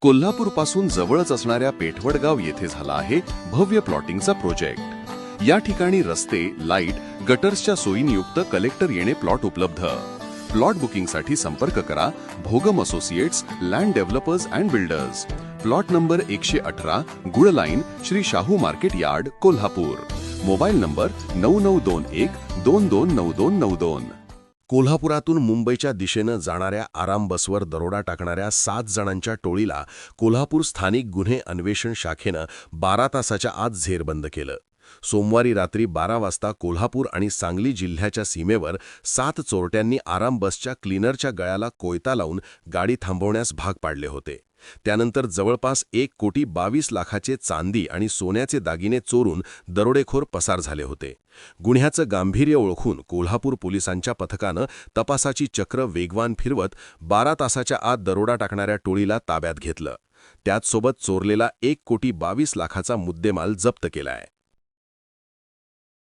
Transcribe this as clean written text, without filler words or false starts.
कोल्हापूरपासून जवळच असणाऱ्या पेठवडगाव येथे झाला आहे भव्य प्लॉटिंगचा प्रोजेक्ट। या ठिकाणी रस्ते, लाईट, गटर्सच्या सोयीनियुक्त कलेक्टर येणे प्लॉट उपलब्ध। प्लॉट बुकिंगसाठी संपर्क करा Bhogam associates, land developers and builders. Plot number 118, गुळ line, Shri Shahu market yard, Kolhapur. Mobile number 9921229292। कोल्हापुरातून मुंबईच्या दिशेनं जाणाऱ्या आराम बसवर दरोडा टाकणाऱ्या 7 जणांच्या टोळीला कोल्हापूर स्थानिक गुन्हे अन्वेषण शाखेनं 12 तासाच्या आत झेरबंद केलं। सोमवारी रात्री 12 वाजता कोल्हापूर आणि सांगली जिल्ह्याच्या सीमेवर 7 चोरट्यांनी आराम बसच्या क्लीनरच्या गळ्याला कोयता लावून गाडी थांबवण्यास भाग पाडले होते। त्यानंतर जवळपास 1,22,00,000चे चांदी आणि सोन्याचे दागिने चोरून दरोडेखोर पसार झाले होते। गुन्ह्याचं गांभीर्य ओळखून कोल्हापूर पोलिसांच्या पथकानं तपासाची चक्र वेगवान फिरवत 12 तासाच्या आत दरोडा टाकणाऱ्या टोळीला ताब्यात घेतलं। त्याचसोबत चोरलेला 1,22,00,000चा मुद्देमाल जप्त केलाय।